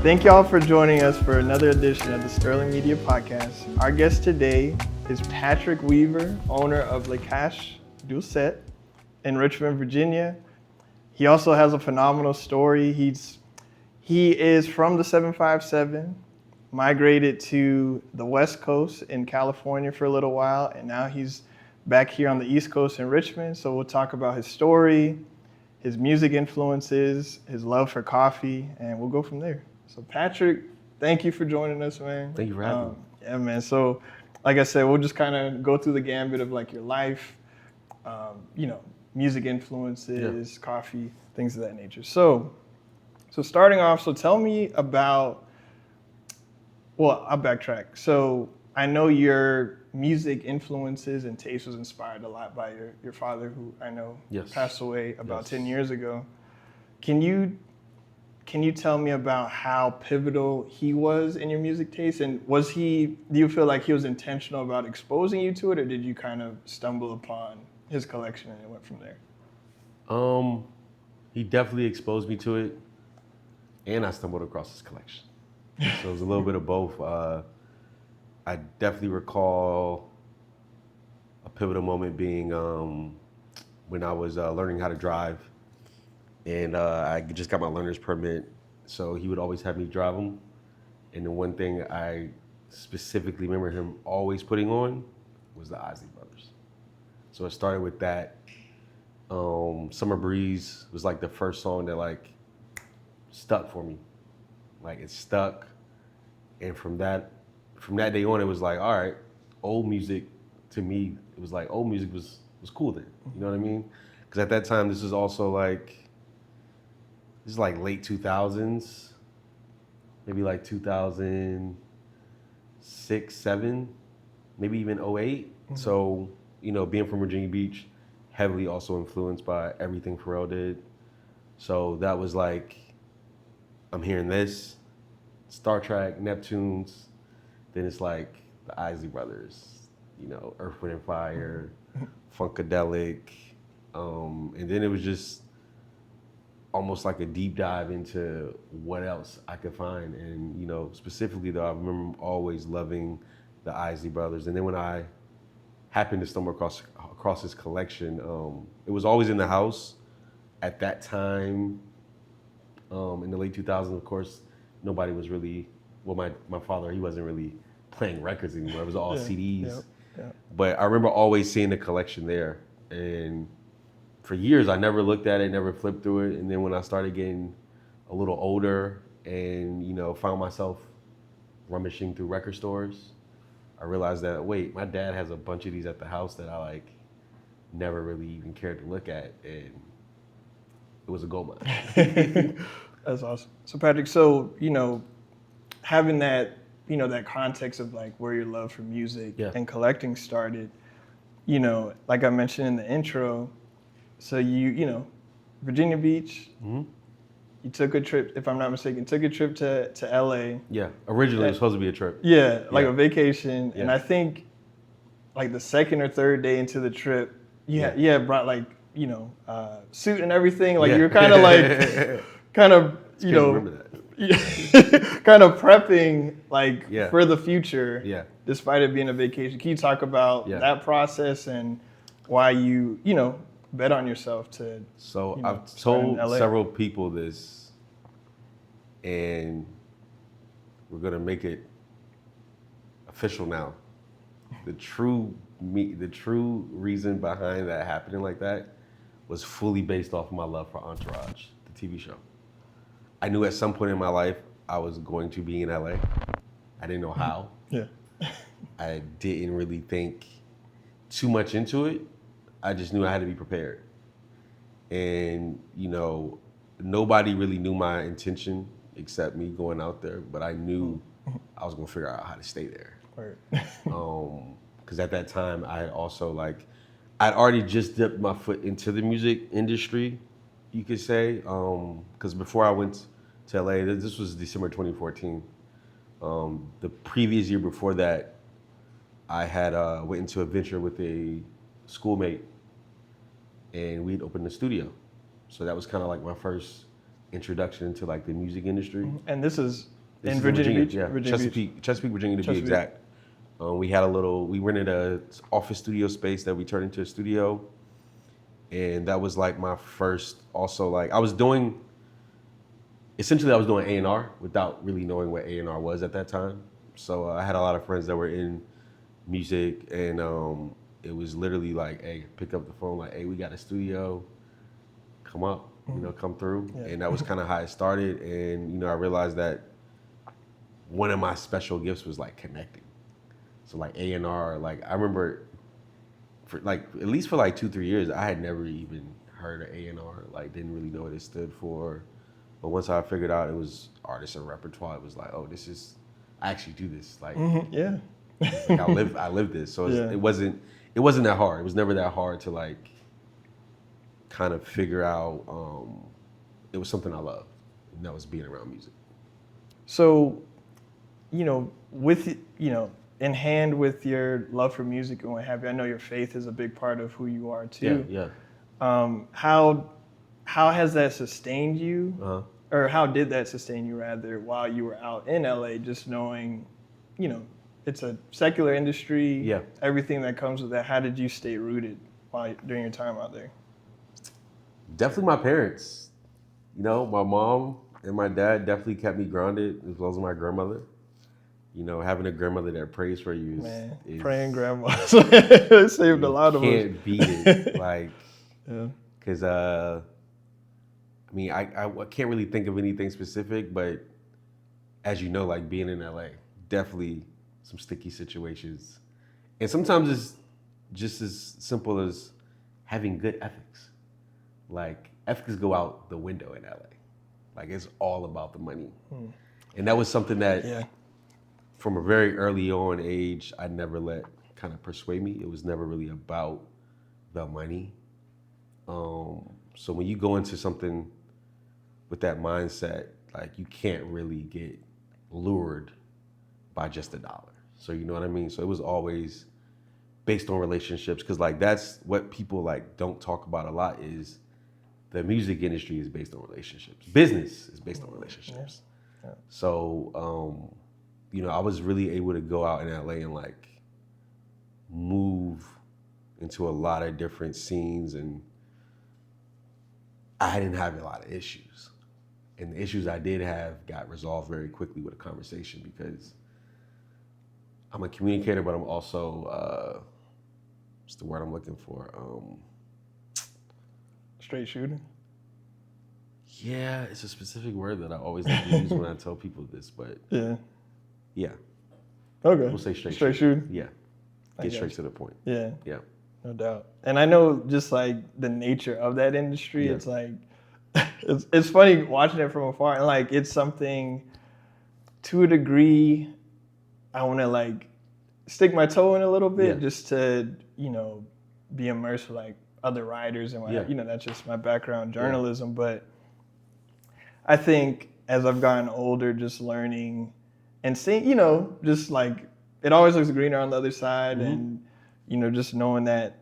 Thank y'all for joining us for another edition of the Sterling Media Podcast. Our guest today is Patrick Weaver, owner of Cache Dulcet in Richmond, Virginia. He also has a phenomenal story. He is from the 757, migrated to the West Coast in California for a little while, and now he's back here on the East Coast in Richmond. So we'll talk about his story, his music influences, his love for coffee, and we'll go from there. So Patrick, thank you for joining us, man. Thank you for having me. Yeah, man. So like I said, we'll just kind of go through the gambit of your life, music influences, coffee, things of that nature. So starting off, so tell me about, well, I'll backtrack. So I know your music influences and taste was inspired a lot by your father, who I know passed away about 10 years ago. Can you tell me about how pivotal he was in your music taste? And do you feel like he was intentional about exposing you to it, or did you kind of stumble upon his collection and it went from there? He definitely exposed me to it, and I stumbled across his collection. So it was a little bit of both. I definitely recall a pivotal moment being when I was learning how to drive, and I just got my learner's permit, so he would always have me drive him. And the one thing I specifically remember him always putting on was the Isley Brothers. So it started with that. Summer Breeze was the first song that stuck for me. It stuck, and from that day on, it was all right, old music, to me, it was old music was cool then. You know what I mean? Because at that time, this is also late 2000s, maybe 2006, 7, maybe even 08. Mm-hmm. So, being from Virginia Beach, heavily also influenced by everything Pharrell did. So that was I'm hearing this, Star Trek, Neptunes, then it's the Isley Brothers, Earth, Wind and Fire, Funkadelic, and then it was just almost a deep dive into what else I could find. And, specifically though, I remember always loving the Isley Brothers. And then when I happened to stumble across his collection, it was always in the house at that time. In the late 2000s, of course, nobody was really, my father, he wasn't really playing records anymore. It was all CDs. Yeah. But I remember always seeing the collection there. And for years, I never looked at it, never flipped through it. And then when I started getting a little older and, found myself rummaging through record stores, I realized that, wait, my dad has a bunch of these at the house that I never really even cared to look at. And it was a gold mine. That's awesome. So Patrick, having that, that context of where your love for music and collecting started, like I mentioned in the intro, so Virginia Beach, mm-hmm. You took a trip, if I'm not mistaken, to LA. Yeah, originally it was supposed to be a trip. Yeah, a vacation. Yeah. And I think the second or third day into the trip, you had brought suit and everything. You were kind of remember that. kind of prepping for the future, despite it being a vacation. Can you talk about that process and why you bet on yourself to? So I've told several people this, and we're gonna make it official now. The true reason behind that happening like that was fully based off of my love for Entourage, the TV show. I knew at some point in my life I was going to be in LA. I didn't know how. Yeah. I didn't really think too much into it. I just knew I had to be prepared. And, nobody really knew my intention except me going out there, but I knew I was gonna figure out how to stay there. Right. Because at that time I had also I'd already just dipped my foot into the music industry, you could say. Because before I went to LA, this was December 2014. The previous year before that, I had went into a venture with a schoolmate, and we'd opened a studio. So that was kind of my first introduction into like the music industry. And this is This in is Virginia Beach? yeah, Virginia Beach. Chesapeake, Virginia to be Chesapeake. exact. We rented a office studio space that we turned into a studio, and that was like my first. Also, like I was doing A&R without really knowing what A&R was at that time. So I had a lot of friends that were in music, and it was literally like, hey, pick up the phone, like, hey, we got a studio, come up, come through. Yeah. And that was kind of how it started. And, I realized that one of my special gifts was like connecting. So like A&R, like I remember for like, at least for like 2-3 years, I had never even heard of A&R, like didn't really know what it stood for. But once I figured out it was artists and repertoire, it was like, oh, I actually do this. Like, Yeah. like I live this. So it wasn't that hard. It was never that hard to like kind of figure out. It was something I loved, and that was being around music. So, with in hand with your love for music and what have you, I know your faith is a big part of who you are too. Yeah. How has that sustained you? Uh-huh. Or how did that sustain you rather while you were out in LA, just knowing, it's a secular industry, Yeah. everything that comes with that. How did you stay rooted during your time out there? Definitely my parents. My mom and my dad definitely kept me grounded, as well as my grandmother. Having a grandmother that prays for you is praying grandmas. They saved a lot of us. Can't beat it. Like, yeah. because I can't really think of anything specific, but as you know, like being in LA, definitely some sticky situations. And sometimes it's just as simple as having good ethics. Like ethics go out the window in LA. Like it's all about the money. And that was something that from a very early on age, I never let kind of persuade me. It was never really about the money. So when you go into something with that mindset, like you can't really get lured by just $1. So you know what I mean? So it was always based on relationships, because like that's what people like don't talk about a lot is the music industry is based on relationships. Business is based on relationships. Yeah. So I was really able to go out in LA and like move into a lot of different scenes, and I didn't have a lot of issues. And the issues I did have got resolved very quickly with a conversation, because I'm a communicator, but I'm also, what's the word I'm looking for? Straight shooter? Yeah, it's a specific word that I always like to use when I tell people this, but yeah. Okay. We'll say straight shooter? Yeah. Get straight to the point. Yeah. Yeah. No doubt. And I know just like the nature of that industry, it's like, it's funny watching it from afar, and like it's something to a degree I want to like stick my toe in a little bit just to, be immersed with like other writers and what that's just my background, journalism. But I think as I've gotten older, just learning and seeing, just like it always looks greener on the other side, and just knowing that,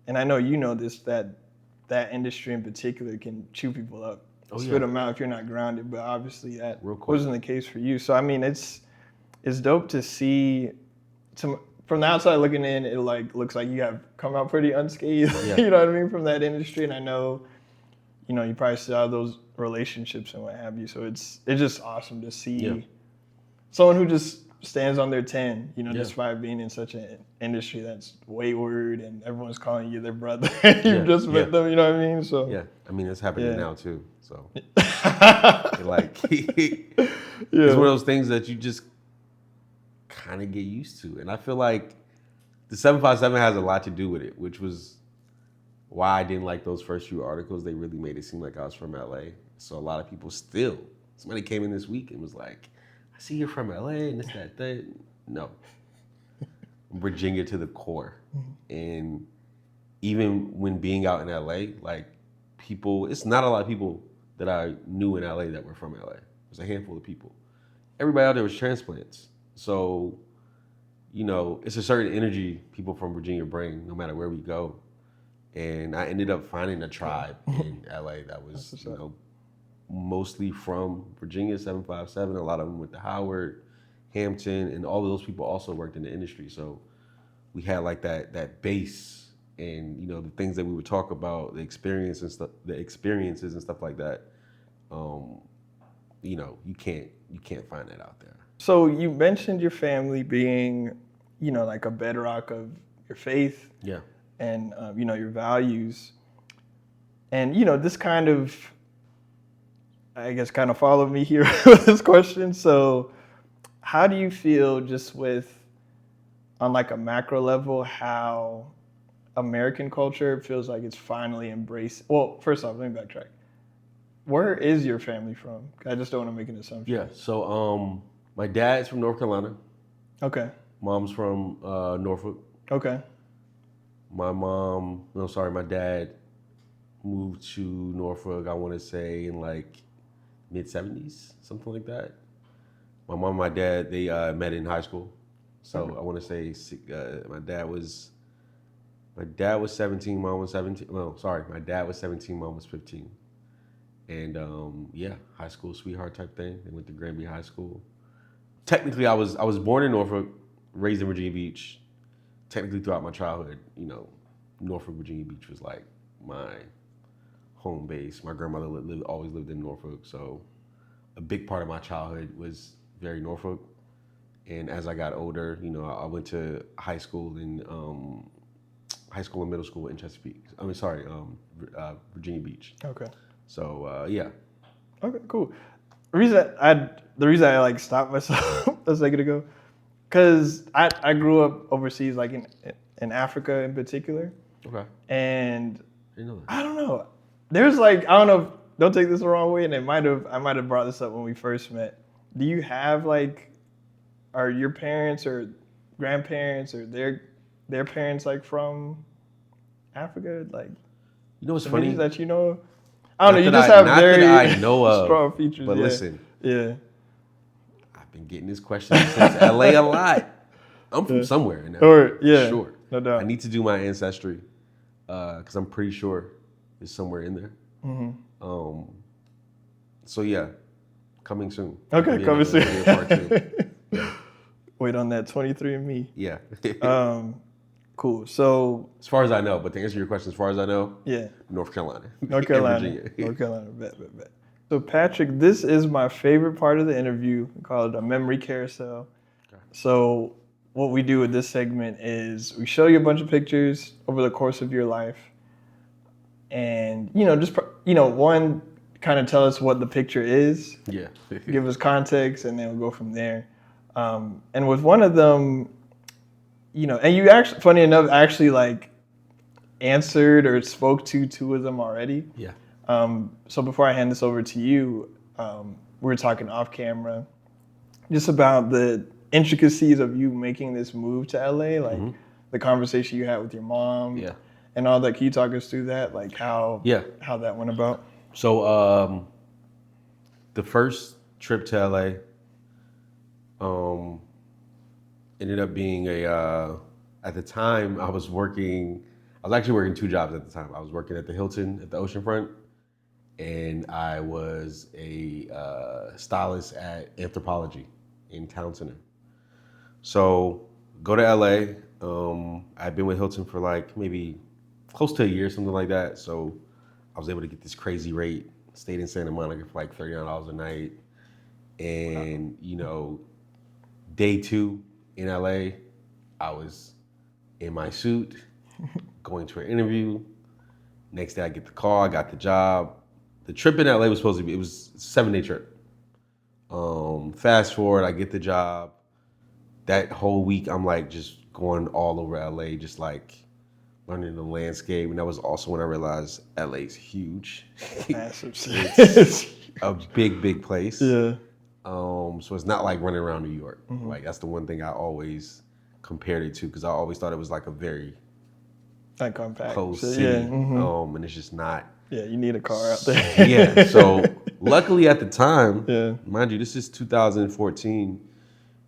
and I know this, that industry in particular can chew people up, spit them out if you're not grounded. But obviously that wasn't the case for you. So I mean, it's dope to see. From the outside looking in, it like looks like you have come out pretty unscathed. You know what I mean, from that industry. And I know, you probably still have those relationships and what have you. So it's just awesome to see someone who just stands on their 10, despite being in such an industry that's wayward and everyone's calling you their brother. You just met them, you know what I mean? So I mean, it's happening now too. So like, it's one of those things that you just kind of get used to. And I feel like the 757 has a lot to do with it, which was why I didn't like those first few articles. They really made it seem like I was from LA. So a lot of people somebody came in this week and was like, I see you're from LA and this, that. No. Virginia to the core. And even when being out in LA, like it's not a lot of people that I knew in LA that were from LA. It was a handful of people. Everybody out there was transplants. So, it's a certain energy people from Virginia bring no matter where we go. And I ended up finding a tribe in LA that was, mostly from Virginia, 757. A lot of them went to Howard, Hampton, and all of those people also worked in the industry. So we had like that base, and the things that we would talk about, the experiences and stuff like that. You can't find that out there. So you mentioned your family being, like a bedrock of your faith. Yeah. And your values. And this kind of, I guess, kind of followed me here with this question. So how do you feel just on like a macro level, how American culture feels like it's finally embraced? Well, first off, let me backtrack. Where is your family from? I just don't want to make an assumption. Yeah, so my dad's from North Carolina. Okay. Mom's from Norfolk. Okay. My dad moved to Norfolk, I want to say in like mid-70s, something like that. My mom and my dad, they met in high school. So okay. I want to say my dad was 17, mom was 17. No, sorry, my dad was 17, mom was 15. And high school sweetheart type thing. They went to Granby High School. Technically, I was born in Norfolk, raised in Virginia Beach. Technically, throughout my childhood, Norfolk, Virginia Beach was like my home base. My grandmother always lived in Norfolk, so a big part of my childhood was very Norfolk. And as I got older, I went to high school and middle school in Chesapeake. Virginia Beach. Okay. So yeah. Okay, cool. The reason I like stopped myself a second ago, because I grew up overseas, like in Africa in particular. Okay. And I know that. I don't know. There's like, I don't know, don't take this the wrong way, and I might have brought this up when we first met. Do you have like, are your parents or grandparents or their parents like from Africa? Like, what's funny? That I don't know, you just have very that I know of, strong features. But yeah. listen. Yeah. I've been getting this question since LA a lot. I'm from somewhere in LA. Yeah, sure. No doubt. I need to do my ancestry because I'm pretty sure it's somewhere in there. Mm-hmm. So yeah, coming soon. Okay, coming soon. Part two. Yeah. Wait on that 23andMe. Yeah. Cool. So as far as I know, but to answer your question, as far as I know, yeah, North Carolina. Virginia. North Carolina. Bet. So Patrick, this is my favorite part of the interview. We call it a memory carousel. Okay. So what we do with this segment is we show you a bunch of pictures over the course of your life, and one, kind of tell us what the picture is. Yeah. Give us context, and then we'll go from there. And with one of them, and you actually, funny enough, actually like answered or spoke to two of them already. Yeah. So before I hand this over to you, we were talking off camera just about the intricacies of you making this move to LA, like the conversation you had with your mom, and all that. Can you talk us through that, like how that went about? So the first trip to LA ended up being at the time I was actually working two jobs at the time. I was working at the Hilton at the oceanfront, and I was a stylist at Anthropology in Town Center. So go to LA. I'd been with Hilton for like maybe close to a year, something like that. So I was able to get this crazy rate, stayed in Santa Monica for like $39 a night. And, day two in LA, I was in my suit, going to an interview. Next day I get the call, I got the job. The trip in LA was supposed to be, it was a 7-day trip. Fast forward, I get the job. That whole week I'm like just going all over LA, just like learning the landscape. And that was also when I realized LA's huge. Massive. It's a big place. Yeah. So it's not like running around New York. Like that's the one thing I always compared it to, because I always thought it was like a very like compact close city. Yeah. And it's just not. Yeah, you need a car out there. Yeah. So luckily at the time, yeah, mind you, this is 2014.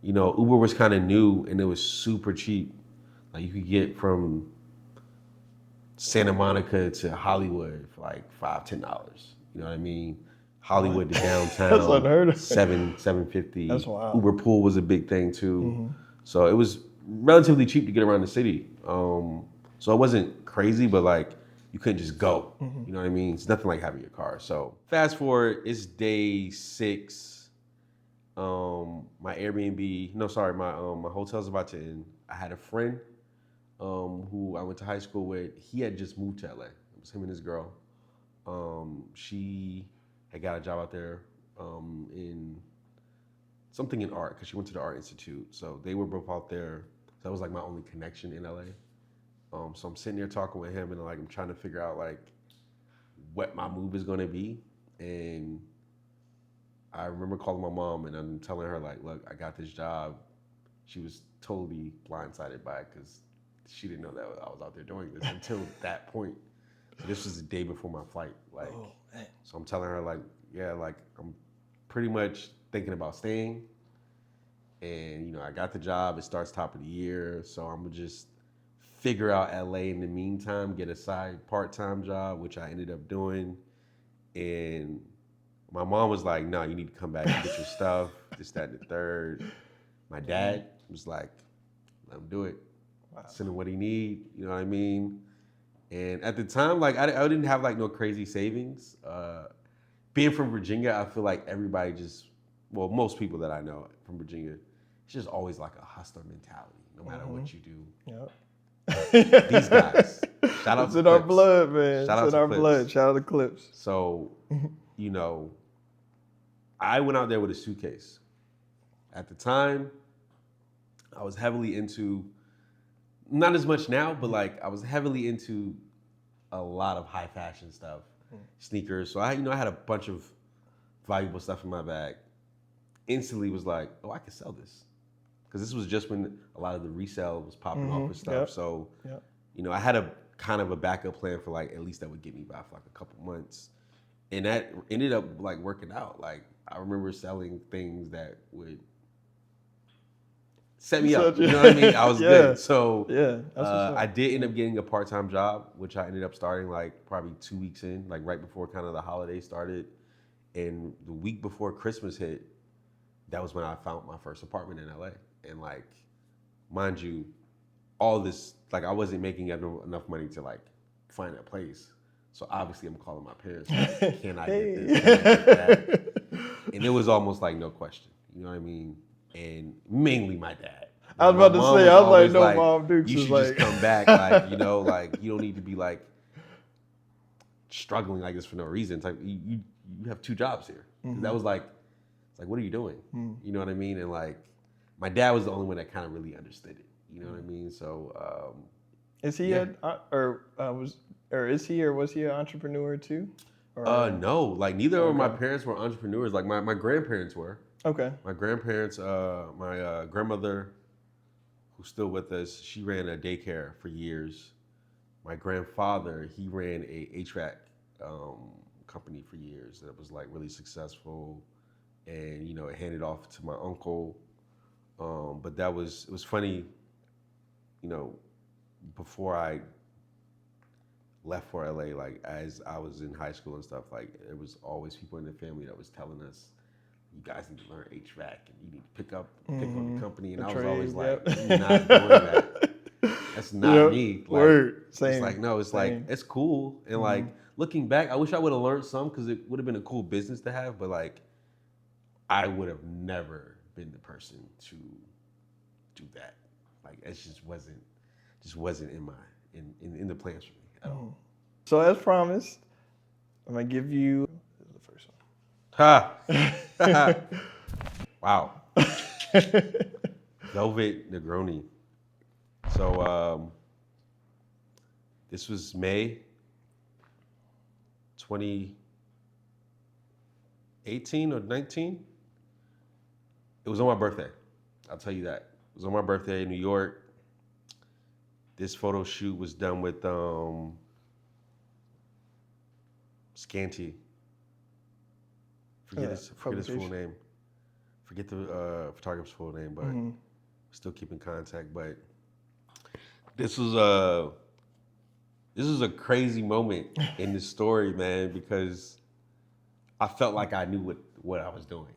Uber was kind of new and it was super cheap. Like you could get from Santa Monica to Hollywood for like $5-10. You know what I mean? Hollywood to downtown. That's unheard of. $750. That's wild. Uber pool was a big thing too. So it was relatively cheap to get around the city. So it wasn't crazy, but like you couldn't just go. You know what I mean? It's nothing like having your car. So fast forward, it's day 6. My Airbnb, no, sorry, my hotel's about to end. I had a friend who I went to high school with. He had just moved to LA. It was him and his girl. She had got a job out there in something in art because she went to the Art Institute. So they were both out there. So that was like my only connection in LA. So I'm sitting there talking with him and like I'm trying to figure out like what my move is gonna be. And I remember calling my mom and I'm telling her like, look, I got this job. She was totally blindsided by it because she didn't know that I was out there doing this until that point. So this was the day before my flight. Like, so I'm telling her like, yeah, like I'm pretty much thinking about staying. And you know, I got the job. It starts top of the year, so I'm gonna just figure out LA in the meantime. Get a side part-time job, which I ended up doing. And my mom was like, "No, you need to come back and get your stuff. This, that, and the third." My dad was like, "Let him do it. Send him what he need." You know what I mean? And at the time, like I didn't have like no crazy savings. Being from Virginia, I feel like everybody most people that I know from Virginia, it's just always like a hustler mentality, no matter what you do. Yep. These guys, shout out it's to in our Clips. blood, man. Shout out It's in to our Clips. blood. Shout out to Clips. So, you know, I went out there with a suitcase. At the time, I was heavily into, not as much now, but like I was heavily into a lot of high fashion stuff, sneakers. So I had a bunch of valuable stuff in my bag. Instantly was like, oh, I could sell this. Because this was just when a lot of the resale was popping off with stuff. Yep. So, you know, I had a kind of a backup plan for like, at least that would get me by for like a couple months. And that ended up like working out. Like I remember selling things that would set me up. You know what I mean? I was good. So I did end up getting a part-time job, which I ended up starting like probably 2 weeks in, like right before kind of the holiday started. And the week before Christmas hit, that was when I found my first apartment in LA. And like, mind you, all this, like I wasn't making enough money to like find a place. So obviously I'm calling my parents, like, can I get this? Can I get that? And it was almost like no question, you know what I mean? And mainly my dad. I was about to say, I was like, no, Mom Dukes you is should like... just come back, like, you know, like you don't need to be like struggling like this for no reason. It's like you have 2 jobs here. That was like, it's like, what are you doing? You know what I mean? And like, my dad was the only one that kind of really understood it. You know what I mean? So, is he was he an entrepreneur too? Or, no, like neither of my parents were entrepreneurs. Like my grandparents were. Okay. My grandparents, my grandmother, who's still with us, she ran a daycare for years. My grandfather, he ran a HVAC company for years that was like really successful, and you know it handed off to my uncle. But it was funny, you know, before I left for LA, like as I was in high school and stuff, like there was always people in the family that was telling us, you guys need to learn HVAC and you need to pick up the company. And I was always like, you're not doing that. That's not me. Like, Same. It's like, no, it's like, it's cool. And like, looking back, I wish I would have learned some because it would have been a cool business to have, but like, I would have never been the person to do that. Like, it just wasn't in the plans for me at all. So as promised, I'm gonna give you the first one. Ha! Wow. Velvet Negroni. So this was May 2018 or 19. It was on my birthday. I'll tell you that. It was on my birthday in New York. This photo shoot was done with Scanty. Forget his full name. Forget the photographer's full name, but still keep in contact. But this was a crazy moment in this story, man, because I felt like I knew what I was doing.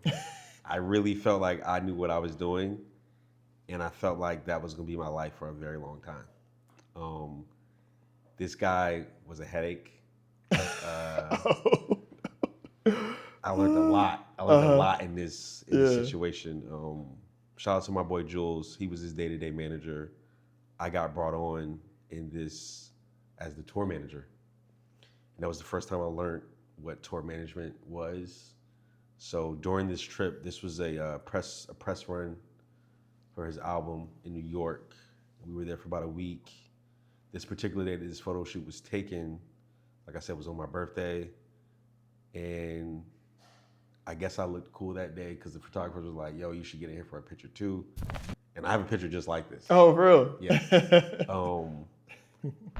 I really felt like I knew what I was doing, and I felt like that was gonna be my life for a very long time. This guy was a headache. I learned a lot. I learned a lot in this situation. Shout out to my boy Jules. He was his day-to-day manager. I got brought on in this as the tour manager. And that was the first time I learned what tour management was. So during this trip, this was a press run for his album in New York. We were there for about a week. This particular day that this photo shoot was taken, like I said, was on my birthday. And I guess I looked cool that day because the photographer was like, yo, you should get in here for a picture too. And I have a picture just like this. Oh, for real? Yeah.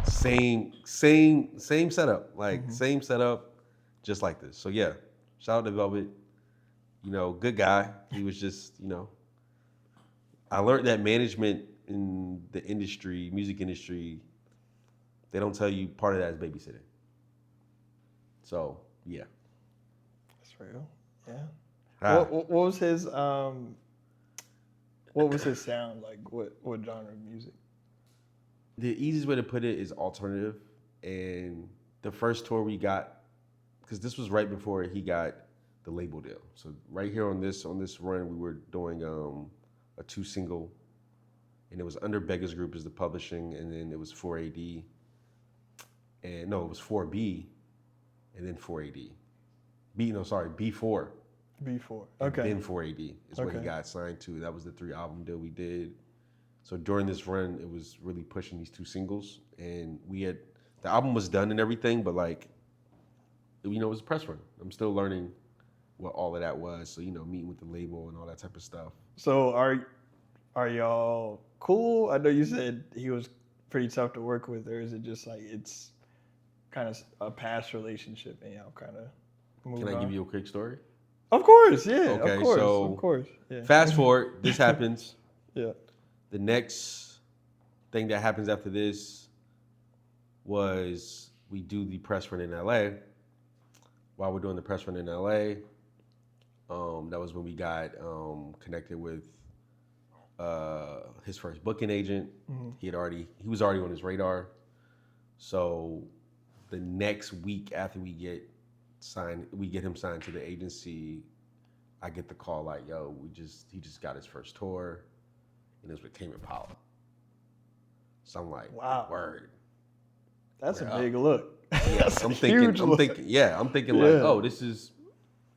Same setup. Like same setup, just like this. So yeah, shout out to Velvet. You know, good guy. He was just, you know, I learned that management in the industry, music industry, they don't tell you part of that is babysitting. So yeah. That's real. Yeah. What was his sound like? What genre of music? The easiest way to put it is alternative. And the first tour we got, because this was right before he got the label deal. So right here on this run, we were doing a 2-single, and it was under Beggar's Group as the publishing, and then it was 4AD, and no, it was 4B, and then 4AD. B4. B4. Okay. And then 4AD is what he got signed to. That was the 3-album deal we did. So during this run, it was really pushing these 2 singles, and the album was done and everything, but like, you know, it was a press run. I'm still learning what all of that was. So, you know, meeting with the label and all that type of stuff. So are y'all cool? I know you said he was pretty tough to work with, or is it just like it's kind of a past relationship and y'all kind of moved on? Can I give you a quick story? Of course, yeah. Okay, of course. Yeah. Fast forward, this happens. Yeah. The next thing that happens after this was we do the press run in LA. While we're doing the press run in LA, that was when we got connected with his first booking agent. Mm-hmm. He was already on his radar. So the next week after we get him signed to the agency, I get the call like, yo, he just got his first tour, and it was with Tame Impala. So I'm like, wow, word. That's a big look. Yeah, I'm thinking like, oh,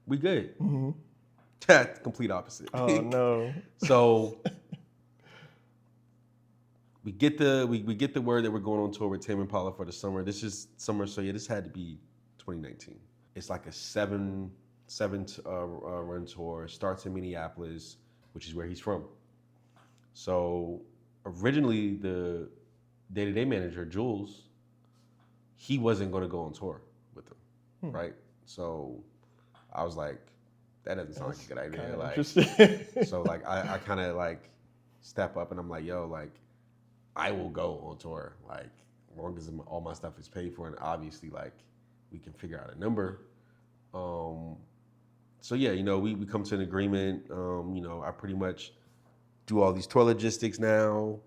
we good. Mm-hmm. Complete opposite. Oh no. So we get the word that we're going on tour with Tame Impala for the summer. This is summer, so yeah, this had to be 2019. It's like a seven run tour. Starts in Minneapolis, which is where he's from. So originally the day-to-day manager, Jules, he wasn't going to go on tour with them, right? So I was like, that doesn't sound like a good idea. Like, interesting. So like I kind of like step up and I'm like, yo, like I will go on tour, like as long as all my stuff is paid for, and obviously like we can figure out a number. So yeah, you know, we come to an agreement. You know, I pretty much do all these tour logistics now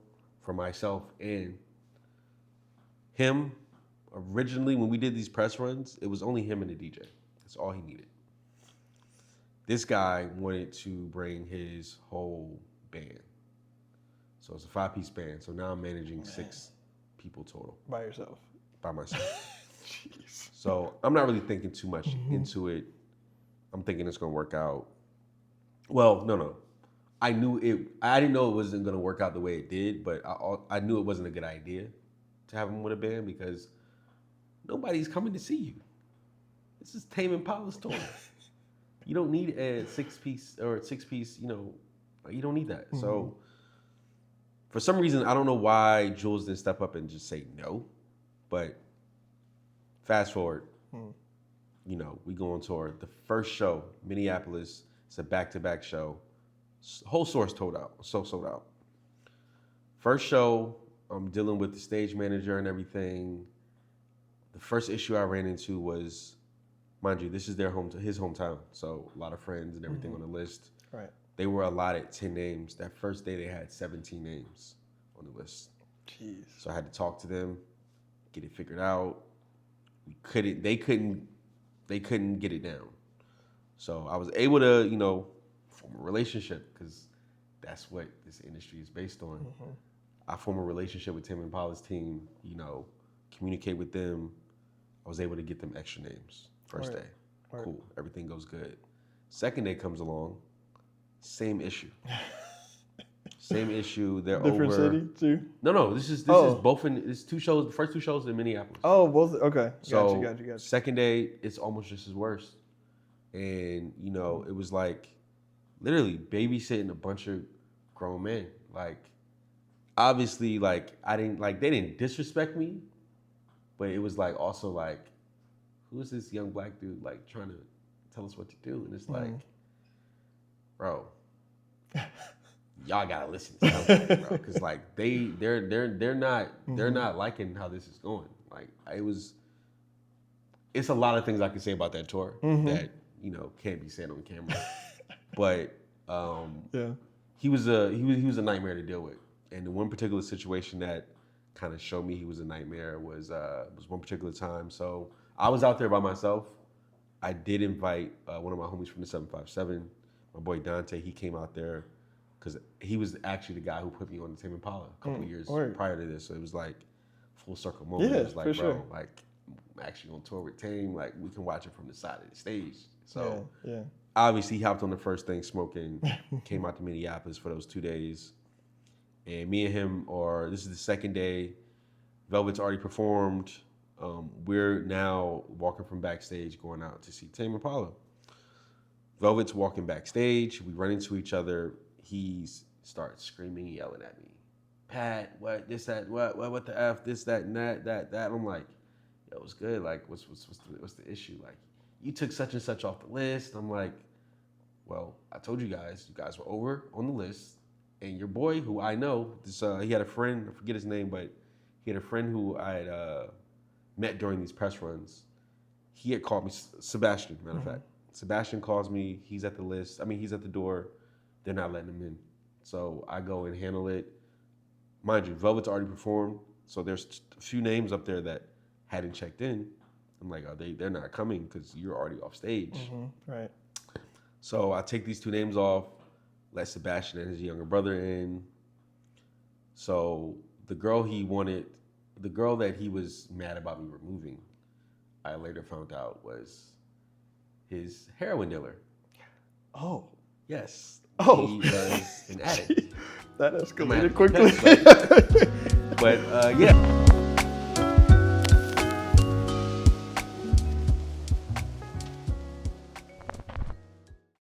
for myself and him. Originally, when we did these press runs, it was only him and the DJ. That's all he needed. This guy wanted to bring his whole band. So it's a 5-piece band. So now I'm managing 6 people total. By yourself? By myself. Jeez. So I'm not really thinking too much into it. I'm thinking it's going to work out. Well, no. I didn't know it wasn't going to work out the way it did, but I knew it wasn't a good idea to have him with a band because nobody's coming to see you. This is Tame Impala's tour. You don't need a 6-piece, you know, you don't need that. Mm-hmm. So for some reason, I don't know why Jules didn't step up and just say no, but fast forward, you know, we go on tour. The first show, Minneapolis, it's a back-to-back show. Whole source sold out. First show, I'm dealing with the stage manager and everything. The first issue I ran into was mind you, this is his hometown, so a lot of friends and everything on the list. Right. They were allotted 10 names. That first day, they had 17 names on the list. Jeez. So I had to talk to them, get it figured out. They couldn't get it down. So I was able to, form a relationship because that's what this industry is based on. Mm-hmm. I formed a relationship with Tim and Paula's team, communicate with them. I was able to get them extra names. First day. Cool. Everything goes good. Second day comes along. Same issue. Same issue. They're different over. city too. No. This is both in. It's 2 shows. The first 2 shows in Minneapolis. Oh, both. Okay. So Got you. Second day, it's almost just as worse. And it was like literally babysitting a bunch of grown men. Like obviously, like they didn't disrespect me, but it was like also like, who is this young black dude like trying to tell us what to do? And it's like, bro, y'all gotta listen to something, bro, because like they're not liking how this is going. Like it's a lot of things I can say about that tour that can't be said on camera, but he was a nightmare to deal with. And the one particular situation that kind of showed me he was a nightmare was one particular time. So I was out there by myself. I did invite one of my homies from the 757, my boy Dante. He came out there because he was actually the guy who put me on the Tame Impala a couple years prior to this. So it was like full circle moment. It was like, bro, sure. like I'm actually on tour with Tame. Like we can watch it from the side of the stage. So obviously he hopped on the first thing smoking, came out to Minneapolis for those 2 days. And me and him this is the second day. Velvet's already performed. We're now walking from backstage, going out to see Tame Impala. Velvet's walking backstage. We run into each other. He starts screaming, yelling at me. Pat, what, this, that, what the F, this, that, and that. I'm like, yo, what's good? Like, what's the issue? Like, you took such and such off the list. I'm like, well, I told you guys were over on the list. And your boy, who I know, he had a friend, I forget his name, but he had a friend who I had met during these press runs. He had called me, Sebastian, matter of fact. Sebastian calls me, he's at the door. They're not letting him in. So I go and handle it. Mind you, Velvet's already performed, so there's a few names up there that hadn't checked in. I'm like, they're not coming because you're already off stage. Right. So I take these 2 names off, let Sebastian and his younger brother in. So the girl that he was mad about me removing, I later found out was his heroin dealer. Oh. Yes. Oh. He was an addict. That escalated quickly. But yeah.